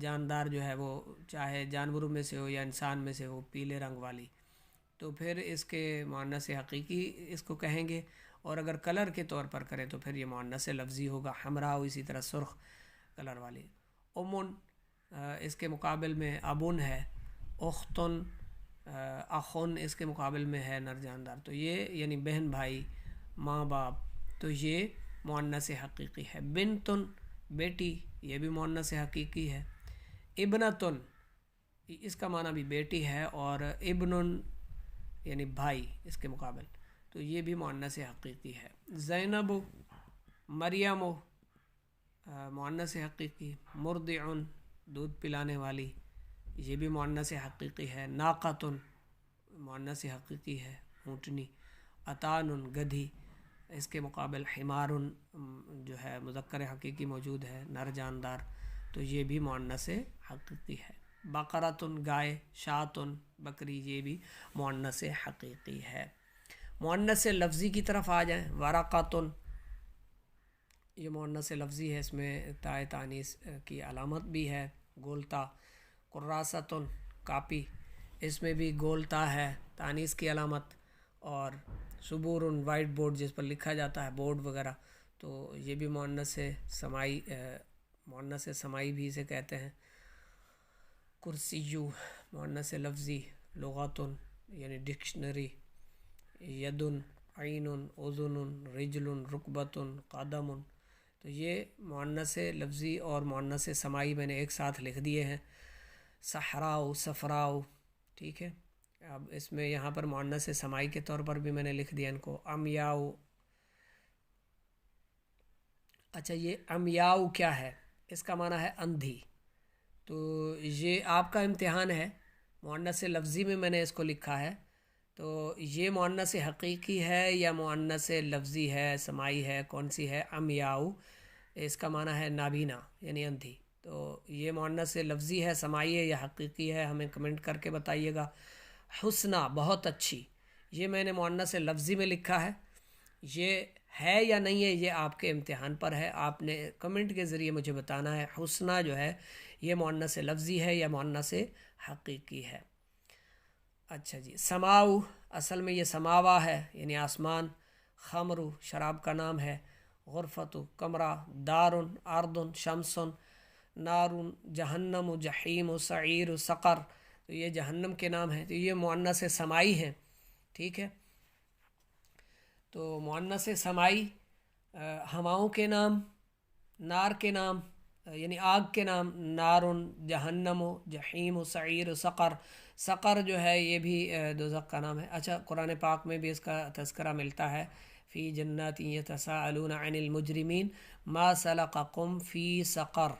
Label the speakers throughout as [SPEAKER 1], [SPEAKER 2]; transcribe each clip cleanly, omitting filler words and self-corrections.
[SPEAKER 1] جاندار جو ہے وہ چاہے جانوروں میں سے ہو یا انسان میں سے ہو پیلے رنگ والی، تو پھر اس کے مؤنث حقیقی اس کو کہیں گے، اور اگر کلر کے طور پر کریں تو پھر یہ مؤنث لفظی ہوگا. حمراء اسی طرح سرخ کلر والی. امن اس کے مقابل میں ابن ہے. اختن اخن اس کے مقابل میں ہے نر جاندار. تو یہ یعنی بہن بھائی ماں باپ، تو یہ مؤنث حقیقی ہے. بنتن بیٹی، یہ بھی مؤنث حقیقی ہے. ابنتن اس کا معنی بھی بیٹی ہے، اور ابن یعنی بھائی اس کے مقابل، تو یہ بھی مؤنث حقیقی ہے. زینب مریم مؤنث حقیقی. مرضع دودھ پلانے والی، یہ بھی مؤنث حقیقی ہے. ناقۃ مؤنث حقیقی ہے اونٹنی. اتان گدھی، اس کے مقابل حمار جو ہے مذکر حقیقی موجود ہے نر جاندار، تو یہ بھی مؤنث حقیقی ہے. بقرۃ گائے. شاتن بکری، یہ بھی مؤنث حقیقی ہے. مؤنث لفظی کی طرف آ جائیں. ورقۃ یہ مؤنث لفظی ہے، اس میں تائے تانیث کی علامت بھی ہے گولتا. قراصۃ کاپی، اس میں بھی گولتا ہے تانیث کی علامت. اور صبور وائٹ بورڈ جس پر لکھا جاتا ہے بورڈ وغیرہ، تو یہ بھی مؤنث سمائی مؤنث سمائی بھی اسے کہتے ہیں. کرسیو مؤنث لفظی. لغۃ یعنی ڈکشنری. یدن عین اذن رجل رکبۃ قدم، تو یہ مؤنث لفظی اور مؤنث سمائی میں نے ایک ساتھ لکھ دیے ہیں. صحراء صفراء، ٹھیک ہے. اب اس میں یہاں پر مؤنث سمائی کے طور پر بھی میں نے لکھ دیا ان کو. امیاؤ. اچھا یہ امیاؤ کیا ہے؟ اس کا معنی ہے اندھی. تو یہ آپ کا امتحان ہے. مؤنث لفظی میں نے اس کو لکھا ہے، تو یہ مؤنث حقیقی ہے یا مؤنث لفظی ہے سمائی ہے، کون سی ہے؟ امیاؤ. اس کا معنی ہے نابینا یعنی اندھی. تو یہ مؤنث لفظی ہے سمائی ہے یا حقیقی ہے، ہمیں کمنٹ کر کے بتائیے گا. حسنہ بہت اچھی، یہ میں نے مؤنث لفظی میں لکھا ہے. یہ ہے یا نہیں ہے یہ آپ کے امتحان پر ہے، آپ نے کمنٹ کے ذریعے مجھے بتانا ہے. حسنہ جو ہے یہ مؤنث لفظی ہے یا مؤنث حقیقی ہے. اچھا جی. سماؤ اصل میں یہ سماوا ہے یعنی آسمان. خمر شراب کا نام ہے. غرفت کمرہ. دار ارض شمس. نار جہنم جحیم سعیر سقر، تو یہ جہنم کے نام ہیں، تو یہ مؤنث سمائی ہیں. ٹھیک ہے. تو مؤنث سمائی ہواؤں کے نام، نار کے نام یعنی آگ کے نام. نار جہنم جحیم سعیر سقر. سقر جو ہے یہ بھی دوزخ کا نام ہے. اچھا قرآن پاک میں بھی اس کا تذکرہ ملتا ہے. فی جنات یتساءلون عن المجرمین ما سلککم فی سقر.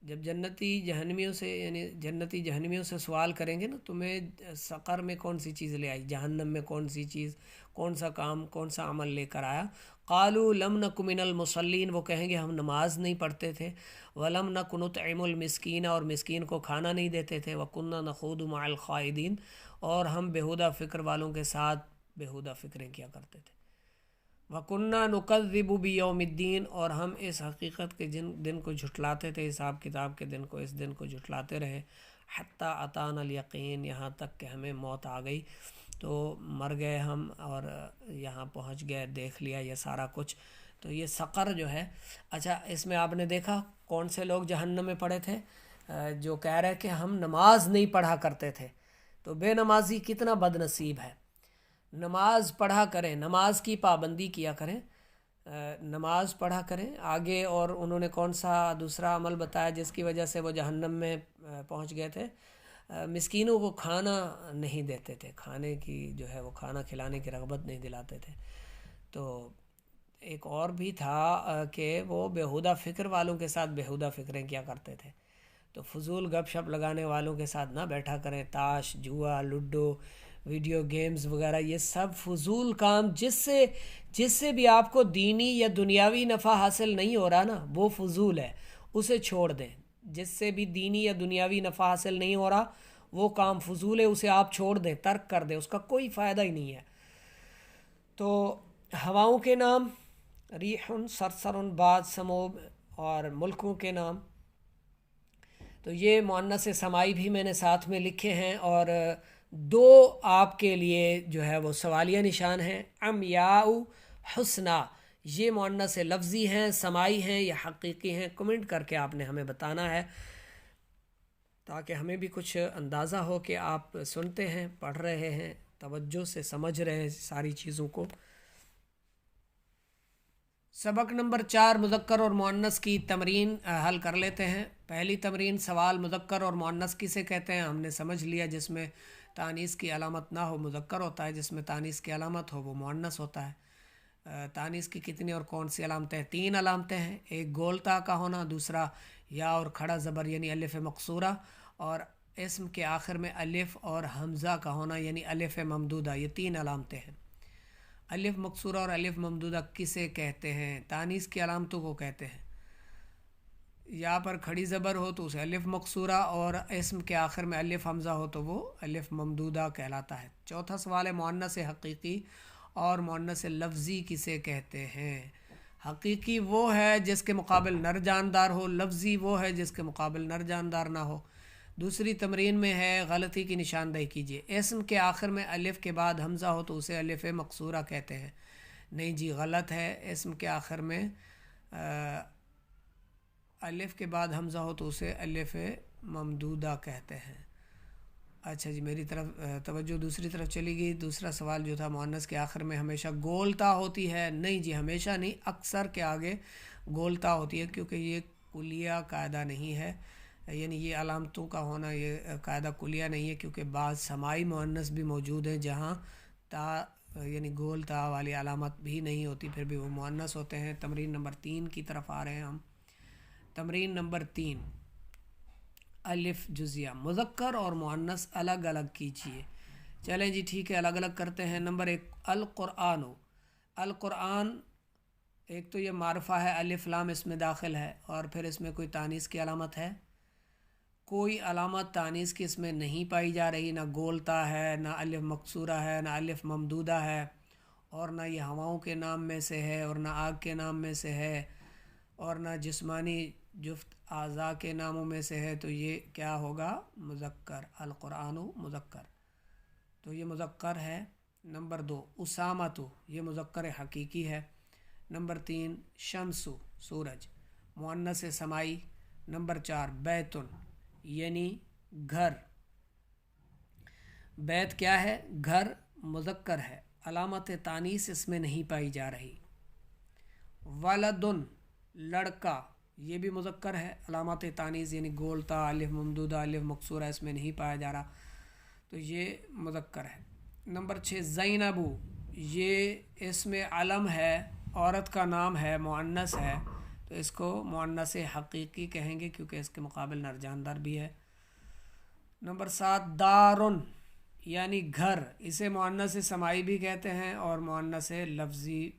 [SPEAKER 1] جب جنتی جہنمیوں سے یعنی جنتی جہنمیوں سے سوال کریں گے نا تمہیں سقر میں کون سی چیز لے آئی، جہنم میں کون سی چیز، کون سا کام، کون سا عمل لے کر آیا. قالوا لم نک من المصلین، وہ کہیں گے ہم نماز نہیں پڑھتے تھے. ولم نک نطعم المسکین، اور مسکین کو کھانا نہیں دیتے تھے. وکنا نخوض مع الخائضین، اور ہم بےہودہ فکر والوں کے ساتھ بےہودہ فکریں کیا کرتے تھے. وَكُنَّا نُكَذِّبُ بِيَوْمِ الدِّينِ، اور ہم اس حقیقت کے دن کو جھٹلاتے تھے، حساب کتاب کے دن کو، اس دن کو جھٹلاتے رہے. حتیٰ اتانا الیقین، یہاں تک کہ ہمیں موت آ گئی، تو مر گئے ہم اور یہاں پہنچ گئے، دیکھ لیا یہ سارا کچھ. تو یہ سقر جو ہے. اچھا اس میں آپ نے دیکھا کون سے لوگ جہنم میں پڑے تھے؟ جو کہہ رہے کہ ہم نماز نہیں پڑھا کرتے تھے. تو بے نمازی کتنا بد نصیب ہے. نماز پڑھا کریں، نماز کی پابندی کیا کریں، نماز پڑھا کریں. آگے اور انہوں نے کون سا دوسرا عمل بتایا جس کی وجہ سے وہ جہنم میں پہنچ گئے تھے؟ مسکینوں کو کھانا نہیں دیتے تھے، کھانے کی جو ہے وہ کھانا کھلانے کی رغبت نہیں دلاتے تھے. تو ایک اور بھی تھا کہ وہ بےہودہ فکر والوں کے ساتھ بےہودہ فکریں کیا کرتے تھے. تو فضول گپ شپ لگانے والوں کے ساتھ نہ بیٹھا کریں. تاش جوا لوڈو ویڈیو گیمز وغیرہ یہ سب فضول کام، جس سے بھی آپ کو دینی یا دنیاوی نفع حاصل نہیں ہو رہا نا، وہ فضول ہے، اسے چھوڑ دیں. جس سے بھی دینی یا دنیاوی نفع حاصل نہیں ہو رہا وہ کام فضول ہے، اسے آپ چھوڑ دیں، ترک کر دیں، اس کا کوئی فائدہ ہی نہیں ہے. تو ہواؤں کے نام ریح سرسر باد سموب، اور ملکوں کے نام تو یہ مؤنث سمائی بھی میں نے ساتھ میں لکھے ہیں، اور دو آپ کے لیے جو ہے وہ سوالیہ نشان ہیں۔ عمیاء حسنا، یہ مؤنث لفظی ہیں، سمائی ہیں یا حقیقی ہیں؟ کمنٹ کر کے آپ نے ہمیں بتانا ہے، تاکہ ہمیں بھی کچھ اندازہ ہو کہ آپ سنتے ہیں، پڑھ رہے ہیں، توجہ سے سمجھ رہے ہیں ساری چیزوں کو۔ سبق نمبر 4 مذکر اور مؤنث کی تمرین حل کر لیتے ہیں۔ پہلی تمرین، سوال مذکر اور مؤنث کسے کہتے ہیں؟ ہم نے سمجھ لیا، جس میں تانیث کی علامت نہ ہو مذکر ہوتا ہے، جس میں تانیث کی علامت ہو وہ مؤنث ہوتا ہے۔ تانیث کی کتنی اور کون سی علامتیں؟ 3 علامتیں ہیں۔ ایک گولتا کا ہونا، دوسرا یا اور کھڑا زبر یعنی الف مقصورہ، اور اسم کے آخر میں الف اور حمزہ کا ہونا یعنی الف ممدودہ۔ یہ 3 علامتیں ہیں۔ الف مقصورہ اور الف ممدودہ کسے کہتے ہیں؟ تانیث کی علامتوں کو کہتے ہیں۔ یا پر کھڑی زبر ہو تو اسے الف مقصورہ، اور اسم کے آخر میں الف حمزہ ہو تو وہ الف ممدودہ کہلاتا ہے۔ چوتھا سوال ہے، مؤنث حقیقی اور مؤنث لفظی کسے کہتے ہیں؟ حقیقی وہ ہے جس کے مقابل نر جاندار ہو، لفظی وہ ہے جس کے مقابل نر جاندار نہ ہو۔ دوسری تمرین میں ہے، غلطی کی نشاندہی کیجیے۔ اسم کے آخر میں الف کے بعد حمزہ ہو تو اسے الف مقصورہ کہتے ہیں۔ نہیں جی، غلط ہے۔ اسم کے آخر میں الف کے بعد حمزہ ہو تو اسے الف ممدودہ کہتے ہیں۔ اچھا جی، میری طرف توجہ دوسری طرف چلی گئی۔ دوسرا سوال جو تھا، مؤنث کے آخر میں ہمیشہ گولتا ہوتی ہے؟ نہیں جی، ہمیشہ نہیں، اکثر کے آگے گولتا ہوتی ہے، کیونکہ یہ کلیہ قاعدہ نہیں ہے، یعنی یہ علامتوں کا ہونا یہ قاعدہ کلیہ نہیں ہے، کیونکہ بعض سمائی مؤنث بھی موجود ہیں جہاں تا یعنی گول تا والی علامت بھی نہیں ہوتی، پھر بھی وہ مؤنث ہوتے ہیں۔ تمرین نمبر 3 کی طرف آ رہے ہیں ہم۔ تمرین نمبر 3، الف جزیہ، مذکر اور مؤنث الگ الگ کیجیے۔ چلیں جی ٹھیک ہے، الگ الگ کرتے ہیں۔ نمبر 1، القرآن۔ القرآن، ایک تو یہ معرفہ ہے، الف لام اس میں داخل ہے، اور پھر اس میں کوئی تانیث کی علامت ہے؟ کوئی علامت تانیث کی اس میں نہیں پائی جا رہی، نہ گولتا ہے، نہ الف مقصورہ ہے، نہ الف ممدودہ ہے، اور نہ یہ ہواؤں کے نام میں سے ہے، اور نہ آگ کے نام میں سے ہے، اور نہ جسمانی جفت اعضاء کے ناموں میں سے ہے، تو یہ کیا ہوگا؟ مذکر۔ القرآن مذکر، تو یہ مذکر ہے۔ نمبر 2، اسامۃ، یہ مذکر حقیقی ہے۔ نمبر 3، شمس، سورج، مؤنث سمائی۔ نمبر 4، بیت، یعنی گھر۔ بیت کیا ہے؟ گھر، مذکر ہے، علامت تانیث اس میں نہیں پائی جا رہی۔ ولد، لڑکا، یہ بھی مذکر ہے، علامت تانیث یعنی گولتا، الف ممدودہ، الف مقصورہ اس میں نہیں پایا جا رہا، تو یہ مذکر ہے۔ نمبر 6، زینب، یہ اسم علم ہے، عورت کا نام ہے، مؤنث ہے، تو اس کو مؤنث حقیقی کہیں گے، کیونکہ اس کے مقابل نر جاندار بھی ہے۔ نمبر 7، دارن، یعنی گھر، اسے مؤنث سمائی بھی کہتے ہیں اور مؤنث لفظی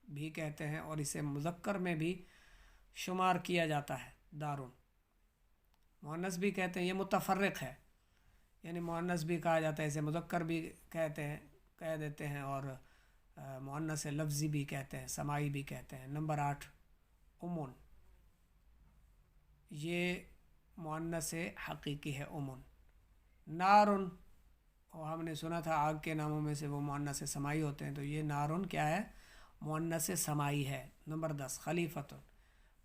[SPEAKER 1] بھی کہتے ہیں، اور اسے مذکر میں بھی شمار کیا جاتا ہے۔ دارن مؤنث بھی کہتے ہیں، یہ متفرق ہے، یعنی مؤنث بھی کہا جاتا ہے، اسے مذکر بھی کہہ دیتے ہیں، اور مؤنث لفظی بھی کہتے ہیں، سمائی بھی کہتے ہیں۔ نمبر 8، امن، یہ مؤنث حقیقی ہے، امن۔ نارن، اور ہم نے سنا تھا آگ کے ناموں میں سے وہ مؤنث سمائی ہوتے ہیں، تو یہ نارن کیا ہے؟ مؤنث سمائی ہے۔ نمبر 10، خلیفۃ،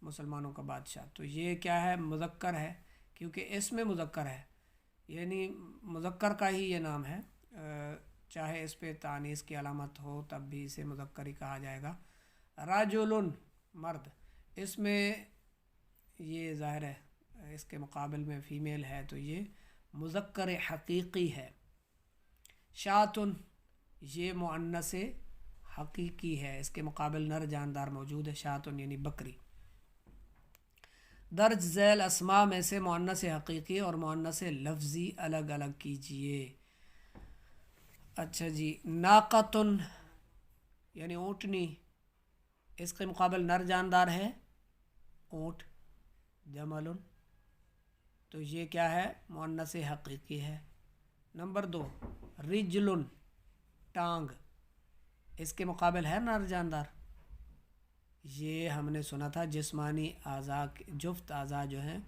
[SPEAKER 1] مسلمانوں کا بادشاہ، تو یہ کیا ہے؟ مذکر ہے، کیونکہ اس میں مذکر ہے، یعنی مذکر کا ہی یہ نام ہے، چاہے اس پہ تانیث کی علامت ہو تب بھی اسے مذکر ہی کہا جائے گا۔ رجل، مرد، اس میں یہ ظاہر ہے اس کے مقابل میں فیمیل ہے، تو یہ مذکر حقیقی ہے۔ شاتن، یہ مؤنث حقیقی ہے، اس کے مقابل نر جاندار موجود ہے، شاتن یعنی بکری۔ درج ذیل اسماء میں سے مؤنث حقیقی اور مؤنث لفظی الگ الگ کیجیے۔ اچھا جی، ناقتن، یعنی اونٹنی، اس کے مقابل نر جاندار ہے اونٹ، جمل، تو یہ کیا ہے؟ مؤنث حقیقی ہے۔ نمبر 2، رجل، ٹانگ، اس کے مقابل ہے نر جاندار، یہ ہم نے سنا تھا جسمانی اعضاء، جفت اعضاء جو ہیں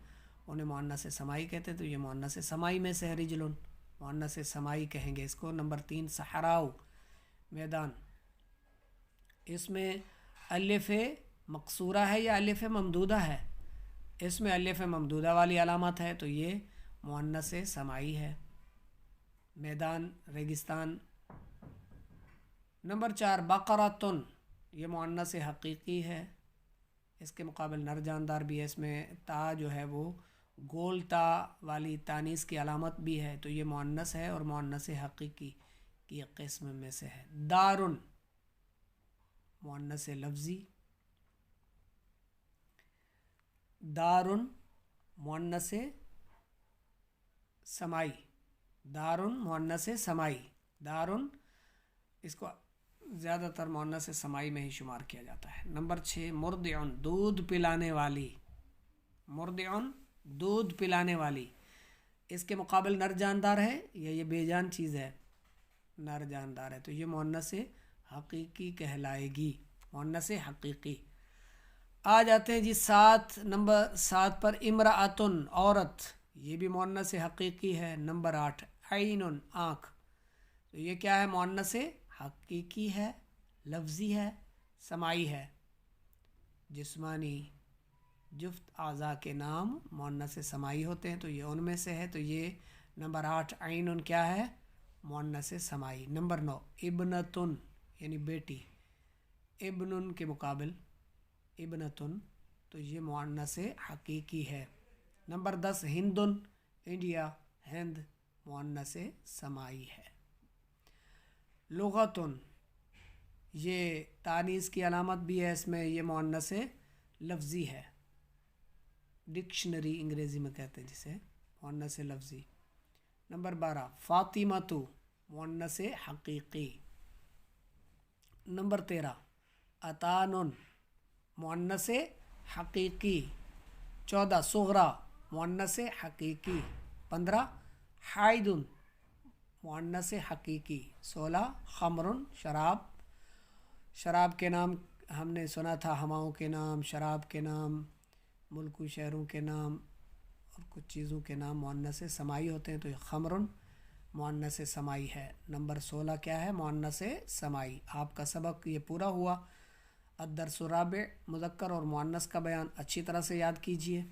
[SPEAKER 1] انہیں مؤنث سماعی کہتے ہیں، تو یہ مؤنث سماعی میں سے ہے رجلن، مؤنث سماعی کہیں گے اس کو۔ نمبر 3 صحراء، میدان، اس میں الف مقصورہ ہے یا الف ممدودہ ہے؟ اس میں الف ممدودہ والی علامت ہے، تو یہ مؤنث سماعی ہے، میدان، ریگستان۔ نمبر 4 بقرۃن، یہ مؤنث حقیقی ہے، اس کے مقابل نر جاندار بھی ہے، اس میں تا جو ہے وہ گول تا والی تانیث کی علامت بھی ہے، تو یہ مؤنث ہے اور مؤنث حقیقی کی قسم میں سے ہے۔ دارن، مؤنث لفظی، دارن مؤنث سماعی، دارن مؤنث سماعی، دارن اس کو زیادہ تر مؤنث سماعی میں ہی شمار کیا جاتا ہے۔ نمبر 6 مرضعن، دودھ پلانے والی، مرضعن دودھ پلانے والی، اس کے مقابل نر جاندار ہے یا یہ بے جان چیز ہے؟ نر جاندار ہے، تو یہ مؤنث حقیقی کہلائے گی، مؤنث حقیقی۔ آ جاتے ہیں جی نمبر 7 پر امرأتن، عورت، یہ بھی مؤنث حقیقی ہے۔ نمبر 8 عینن، آنکھ، تو یہ کیا ہے؟ مؤنث حقیقی ہے، لفظی ہے، سماعی ہے۔ جسمانی جفت اعضاء کے نام مؤنث سماعی ہوتے ہیں، تو یہ ان میں سے ہے، تو یہ نمبر 8 عینن کیا ہے؟ مؤنث سماعی۔ نمبر 9 ابنتن، یعنی بیٹی، ابنن کے مقابل ابنتن، تو یہ مؤنث حقیقی ہے۔ نمبر 10 ہندن، انڈیا، ہند، مؤنث سماعی ہے۔ لغتن، یہ تانیث کی علامت بھی ہے اس میں، یہ مؤنث لفظی ہے، ڈکشنری انگریزی میں کہتے ہیں جسے، مؤنث لفظی۔ نمبر 12 فاطمۃ، مؤنث حقیقی۔ نمبر 13 اتانن، مؤنث حقیقی۔ 14 صغریٰ، مؤنث حقیقی۔ 15 حائدن، مؤنث حقیقی۔ 16 خمرن، شراب، شراب کے نام ہم نے سنا تھا، ہواؤں کے نام، شراب کے نام، ملکوں شہروں کے نام اور کچھ چیزوں کے نام مؤنث سماعی ہوتے ہیں، تو یہ خمرن مؤنث سماعی ہے۔ نمبر 16 کیا ہے؟ مؤنث سماعی۔ آپ کا سبق یہ پورا ہوا۔ الدرس الرابع، مذکر اور مؤنث کا بیان اچھی طرح سے یاد کیجیے۔